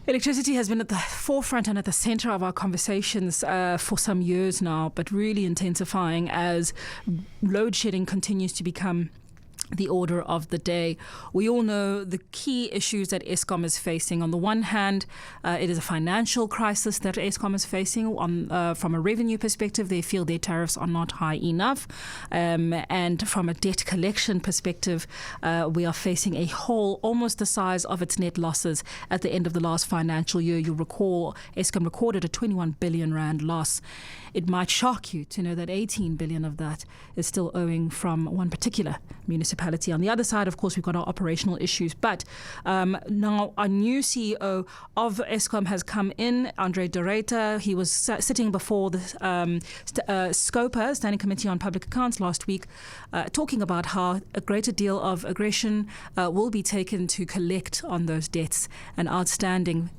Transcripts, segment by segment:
Electricity has been at the forefront and at the center of our conversations for some years now, but really intensifying as load shedding continues to become the order of the day. We all know the key issues that Eskom is facing. On the one hand, it is a financial crisis that Eskom is facing. From a revenue perspective, they feel their tariffs are not high enough. And from a debt collection perspective, we are facing a hole almost the size of its net losses at the end of the last financial year. You'll recall Eskom recorded a 21 billion rand loss. It might shock you to know that 18 billion of that is still owing from one particular municipality. On the other side, of course, we've got our operational issues. But now our new CEO of Eskom has come in, Andre de Ruyter. He was sitting before the SCOPA, Standing Committee on Public Accounts, last week, talking about how a greater deal of aggression will be taken to collect on those debts and outstanding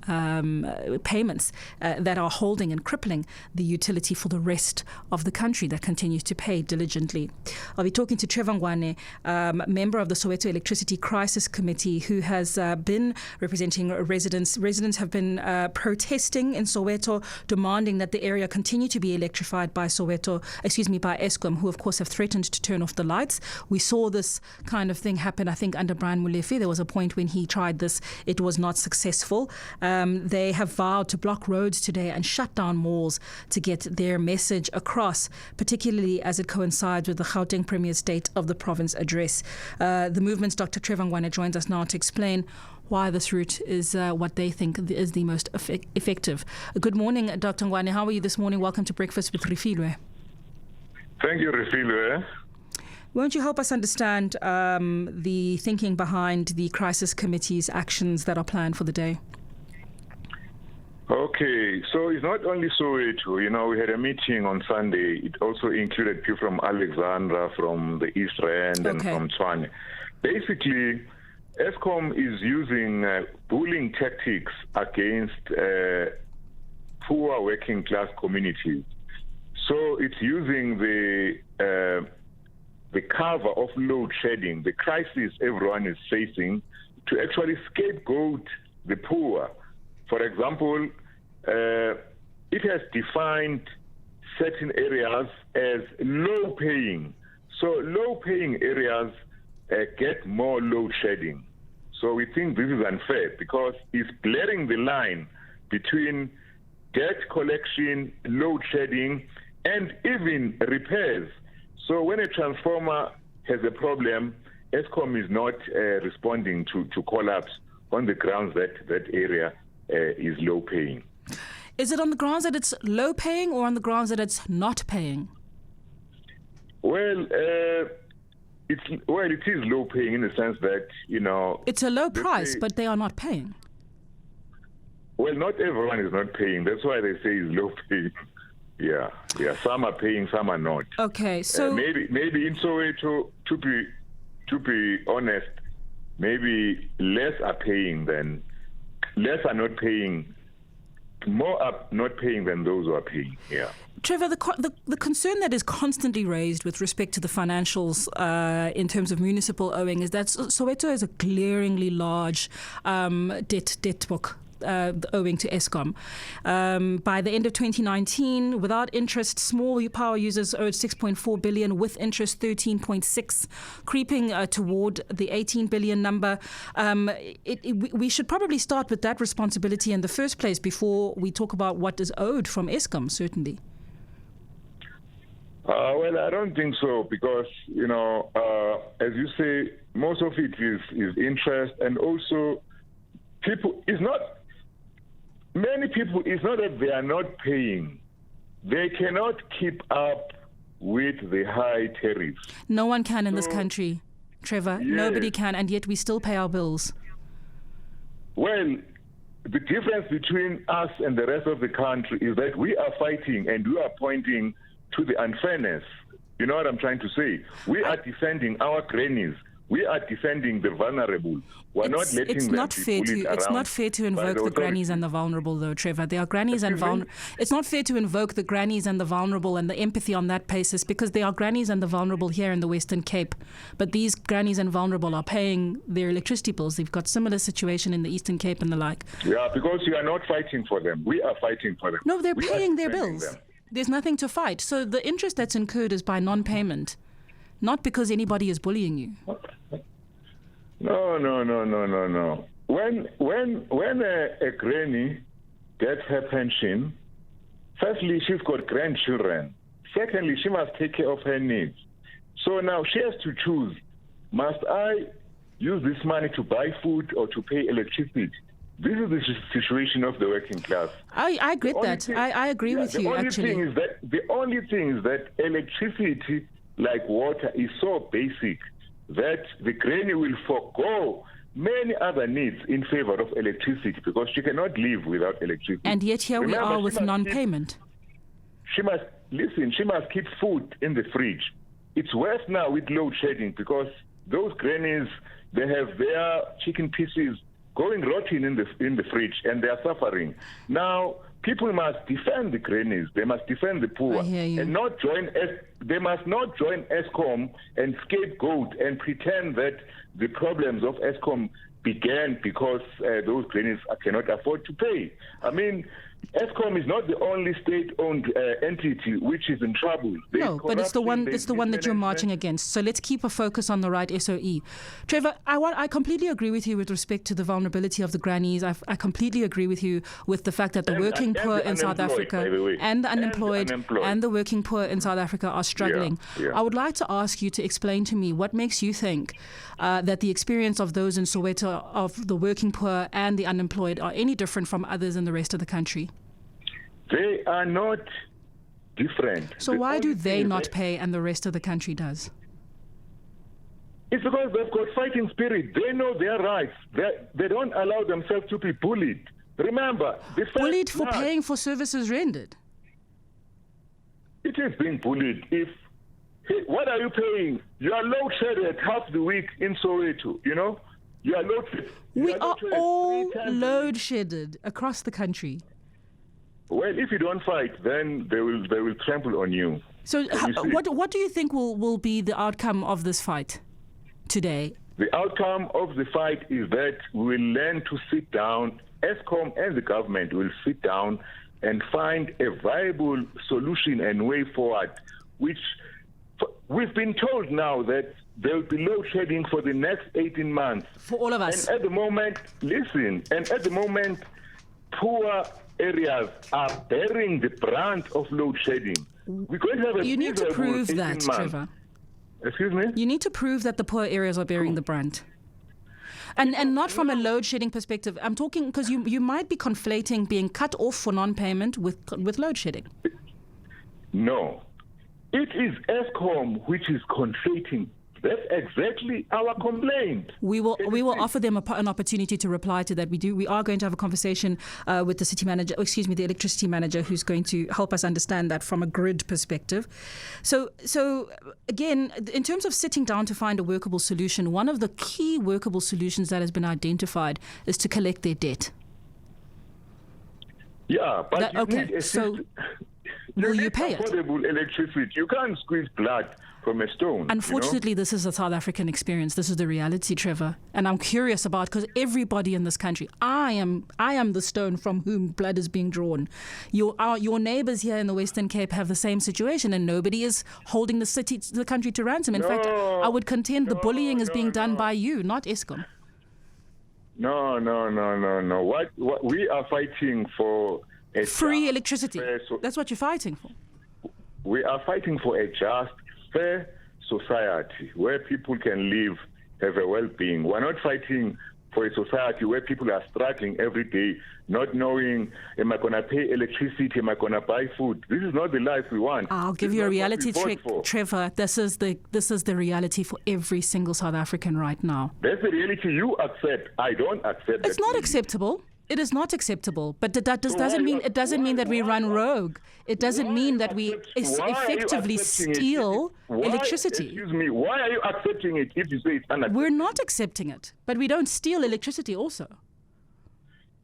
payments that are holding and crippling the utility for the rest of the country that continues to pay diligently. I'll be talking to Trevor Ngwane, member of the Soweto Electricity Crisis Committee, who has been representing residents. Residents have been protesting in Soweto, demanding that the area continue to be electrified by by Eskom, who of course have threatened to turn off the lights. We saw this kind of thing happen, I think, under Brian Molefe. There was a point when he tried this. It was not successful. They have vowed to block roads today and shut down malls to get their message across, particularly as it coincides with the Gauteng Premier's State of the Province address. The movement's Dr. Trevor Ngwane joins us now to explain why this route is what they think is the most effective. Good morning, Dr. Ngwane. How are you this morning? Welcome to Breakfast with Refilwe. Thank you, Refilwe. Won't you help us understand the thinking behind the crisis committee's actions that are planned for the day? Okay, so it's not only Soweto. You know, we had a meeting on Sunday. It also included people from Alexandra, from the East Rand, and from Tshwane. Basically, Eskom is using bullying tactics against poor working class communities. So it's using the cover of load shedding, the crisis everyone is facing, to actually scapegoat the poor. For example, it has defined certain areas as low-paying. So low-paying areas get more load shedding. So we think this is unfair because it's blurring the line between debt collection, load shedding, and even repairs. So when a transformer has a problem, Eskom is not responding to collapse on the grounds that that area is low paying. Is it on the grounds that it's low paying or on the grounds that it's not paying? Well, it is low paying in the sense that, you know, it's a low price, but they are not paying. Well, not everyone is not paying. That's why they say it's low paying. Yeah. Some are paying, some are not. Okay, so maybe in Soweto, to be honest, maybe less are not paying, more are not paying than those who are paying. Yeah. Trevor, the concern that is constantly raised with respect to the financials in terms of municipal owing is that Soweto has a glaringly large debt book. Owing to Eskom. By the end of 2019, without interest, small power users owed 6.4 billion, with interest 13.6, creeping toward the 18 billion number. We should probably start with that responsibility in the first place before we talk about what is owed from Eskom, certainly. Well, I don't think so, because, you know, as you say, most of it is interest, and also many people, it's not that they are not paying. They cannot keep up with the high tariffs. No one can in this country, Trevor. Yes. Nobody can, and yet we still pay our bills. Well, the difference between us and the rest of the country is that we are fighting and we are pointing to the unfairness. You know what I'm trying to say? We are defending our grannies We are defending the vulnerable. We're not letting them be bullied around. It's not fair to invoke the grannies and the vulnerable, though, Trevor. There are grannies and vulnerable. It's not fair to invoke the grannies and the vulnerable and the empathy on that basis, because there are grannies and the vulnerable here in the Western Cape. But these grannies and vulnerable are paying their electricity bills. They've got similar situation in the Eastern Cape and the like. Yeah, because you are not fighting for them. We are fighting for them. No, they're paying their bills. There's nothing to fight. So the interest that's incurred is by non-payment, not because anybody is bullying you. No. When a granny gets her pension, firstly, she's got grandchildren. Secondly, she must take care of her needs. So now she has to choose. Must I use this money to buy food or to pay electricity? This is the situation of the working class. I get that. I agree with you, actually. The only thing is that electricity, like water, is so basic that the granny will forego many other needs in favor of electricity because she cannot live without electricity. And yet here we are with non-payment. She must keep food in the fridge. It's worse now with load shedding because those grannies, they have their chicken pieces going rotten in the fridge, and they are suffering. Now, people must defend the grannies. They must defend the poor, and not join. They must not join ESCOM and scapegoat and pretend that the problems of ESCOM began because those grannies cannot afford to pay. I mean, ESCOM is not the only state-owned entity which is in trouble. No, but it's the one that you're marching against. So let's keep a focus on the right SOE. Trevor, I completely agree with you with respect to the vulnerability of the grannies. I completely agree with you with the fact that the working poor in South Africa and the unemployed and the working poor in South Africa are struggling. I would like to ask you to explain to me what makes you think that the experience of those in Soweto, of the working poor and the unemployed, are any different from others in the rest of the country. They are not different. So why do they not pay and the rest of the country does? It's because they've got fighting spirit. They know their rights. They don't allow themselves to be bullied. Remember, bullied for paying for services rendered. It is being bullied. What are you paying? You are load shedded half the week in Soweto, you know? You are load shedded. We are all load shedded across the country. Well, if you don't fight, then they will trample on you. So what do you think will be the outcome of this fight today? The outcome of the fight is that we will learn to sit down. ESCOM and the government will sit down and find a viable solution and way forward, which we've been told now that there will be load shedding for the next 18 months. For all of us. And at the moment, poor areas are bearing the brunt of load shedding. We're going to have you need to prove that, Trevor. Excuse me? You need to prove that the poor areas are bearing the brunt. And not from a load shedding perspective. I'm talking because you might be conflating being cut off for non-payment with load shedding. No. It is ESCOM which is conflating. That's exactly our complaint. We will offer them an opportunity to reply to that. We are going to have a conversation with the electricity manager, who's going to help us understand that from a grid perspective. So again, in terms of sitting down to find a workable solution, one of the key workable solutions that has been identified is to collect their debt. Yeah, but will you pay it? Affordable electricity. You can't squeeze blood from a stone. Unfortunately, this is a South African experience. This is the reality, Trevor. And I'm curious about, because everybody in this country, I am the stone from whom blood is being drawn. Your neighbours here in the Western Cape have the same situation, and nobody is holding the country to ransom. In fact, I would contend the bullying is being done by you, not ESCOM. No. What we are fighting for free electricity. That's what you're fighting for. We are fighting for a just, fair society where people can live, have a well-being. We're not fighting for a society where people are struggling every day, not knowing, am I going to pay electricity, am I going to buy food? This is not the life we want. I'll give you a reality check, Trevor. This is the reality for every single South African right now. That's the reality you accept. I don't accept. It's not acceptable. It is not acceptable, but that doesn't mean that we run rogue. It doesn't mean that we effectively steal electricity. Excuse me, why are you accepting it if you say it's unacceptable? We're not accepting it, but we don't steal electricity also.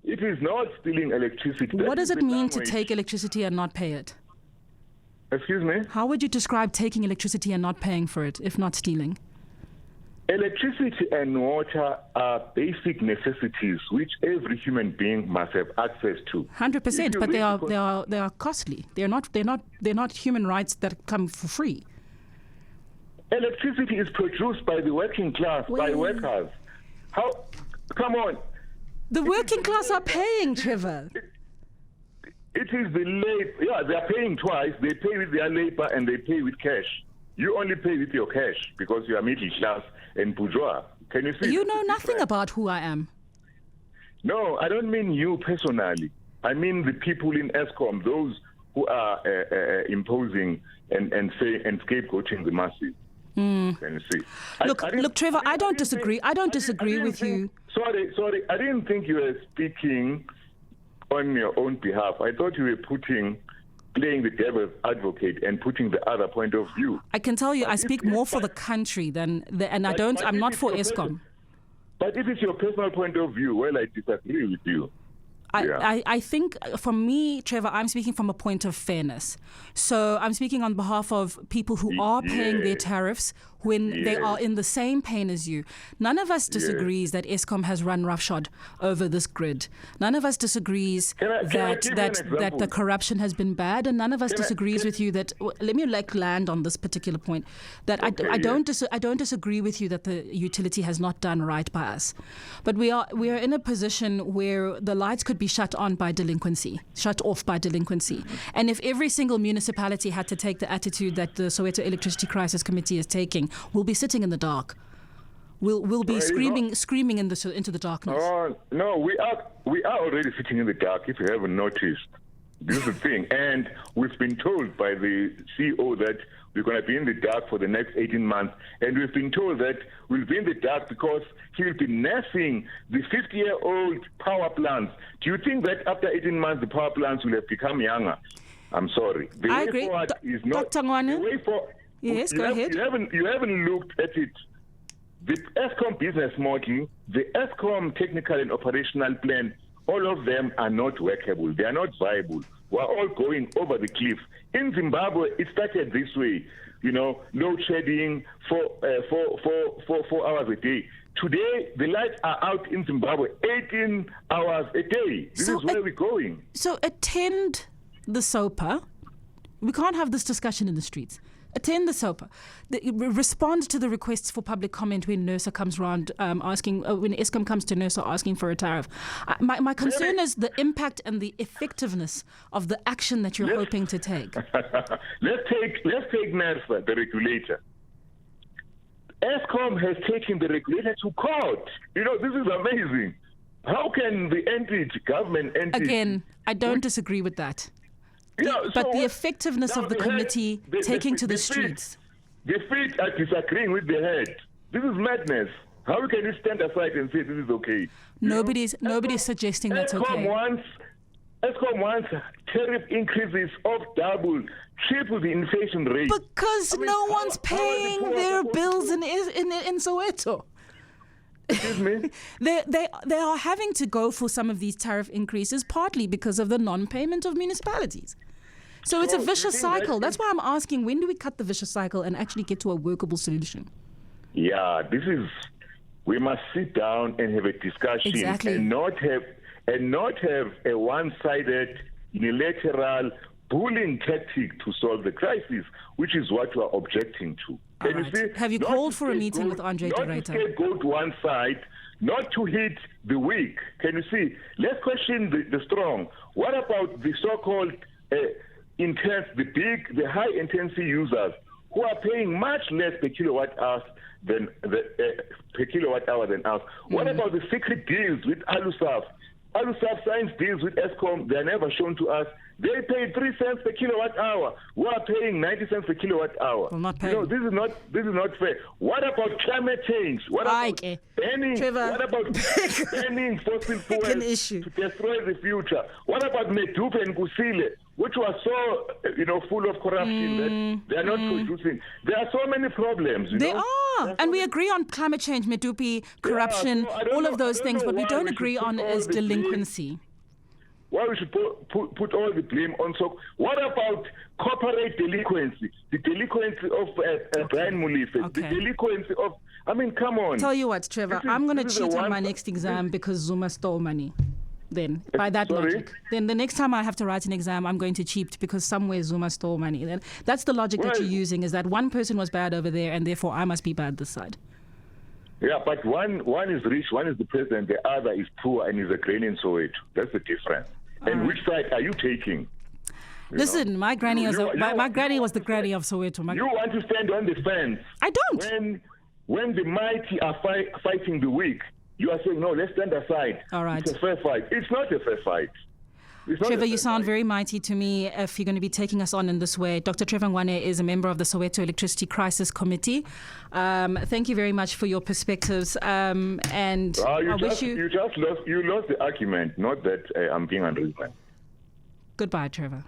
It is not stealing electricity. What does it mean to take electricity and not pay it? Excuse me? How would you describe taking electricity and not paying for it, if not stealing? Electricity and water are basic necessities which every human being must have access to. 100%, but they are costly. They're not human rights that come for free. Electricity is produced by the working class, by workers. How? Come on. The working class are paying, Trevor. It is the labor. Yeah, they are paying twice. They pay with their labor and they pay with cash. You only pay with your cash because you are middle class and bourgeois. Can you see? You know nothing about who I am. No, I don't mean you personally. I mean the people in Eskom, those who are imposing and scapegoating the masses. Can you see? Look, Trevor, I don't disagree. I don't disagree with you. Sorry. I didn't think you were speaking on your own behalf. I thought you were playing the devil's advocate and putting the other point of view. I can tell you, I speak more for the country I'm not for Eskom. But if it's your personal point of view, well, I disagree with you. I think for me, Trevor, I'm speaking from a point of fairness. So I'm speaking on behalf of people who are paying their tariffs when they are in the same pain as you. None of us disagrees that Eskom has run roughshod over this grid. None of us disagrees that the corruption has been bad, and none of us disagrees with you that. Let me land on this particular point. That I don't disagree with you that the utility has not done right by us, but we are in a position where the lights could be shut off by delinquency, and if every single municipality had to take the attitude that the Soweto Electricity Crisis Committee is taking, we'll be sitting in the dark. We'll be screaming into the darkness. Oh no, we are already sitting in the dark. If you haven't noticed, this is the thing, and we've been told by the CEO that we're going to be in the dark for the next 18 months, and we've been told that we'll be in the dark because he'll be nursing the 50-year-old power plants. Do you think that after 18 months the power plants will have become younger? I'm sorry. I agree. Dr. Ngwane? Yes, go ahead. You haven't looked at it. The Eskom business model, the Eskom technical and operational plan, all of them are not workable. They are not viable. We're all going over the cliff. In Zimbabwe, it started this way. Load shedding for 4 hours a day. Today, the lights are out in Zimbabwe 18 hours a day. This is where we're going. So attend the SOPA. We can't have this discussion in the streets. Attend the SOPA. Respond to the requests for public comment when NERSA comes around asking, when Eskom comes to NERSA asking for a tariff. My concern is the impact and the effectiveness of the action that you're hoping to take. Let's take NERSA, the regulator. Eskom has taken the regulator to court. This is amazing. How can the government entity... Again, I don't disagree with that. But the effectiveness of the committee taking to the streets. The feet are disagreeing with the head. This is madness. How can you stand aside and say this is okay? Nobody's suggesting that's okay. Eskom wants tariff increases of double, triple the inflation rate. Because no one's paying their bills in Soweto. Excuse me? They are having to go for some of these tariff increases partly because of the non-payment of municipalities. So it's a vicious cycle. That's why I'm asking, when do we cut the vicious cycle and actually get to a workable solution? Yeah, we must sit down and have a discussion. Exactly. and not have a one-sided, unilateral bullying tactic to solve the crisis, which is what we are objecting to. All right. You see, have you called for a meeting with Andre de Ruyter? Not to go to one side, not to hit the weak. Can you see? Let's question the strong. What about the so-called the high-intensity users who are paying much less per kilowatt hour than us? What about the secret deals with Alusaf AluSAF signs deals with Eskom. They're never shown to us. They pay 3 cents per kilowatt hour. We are paying 90 cents per kilowatt hour. Well, not paying. This is not fair. What about climate change? What about banning? Trevor. What about banning fossil fuels to destroy the future? What about Medupe and Kusile, which was so full of corruption that they are not producing? There are so many problems. There are, and we agree on climate change, Medupe, corruption, all of those things. What we don't agree on is delinquency. Why we should put all the blame on SOC? What about corporate delinquency? The delinquency of Brian Molefe, the delinquency of... I mean, come on. Tell you what, Trevor, I'm going to cheat on my next exam because Zuma stole money. Then, by that logic. Then the next time I have to write an exam, I'm going to cheat because somewhere Zuma stole money. Then that's the logic that you're using, is that one person was bad over there and therefore I must be bad this side. Yeah, but one is rich, one is the president, the other is poor and is a grain in Soweto. That's the difference. And which side are you taking? Listen, my granny was the granny of Soweto. You want to stand on the fence. I don't. When the mighty are fighting the weak, you are saying, no, let's stand aside. All right. It's a fair fight. It's not a fair fight. Trevor, you sound very mighty to me if you're going to be taking us on in this way. Dr. Trevor Ngwane is a member of the Soweto Electricity Crisis Committee. Thank you very much for your perspectives. And I wish you lost the argument, not that I'm being unreasonable. Goodbye, Trevor.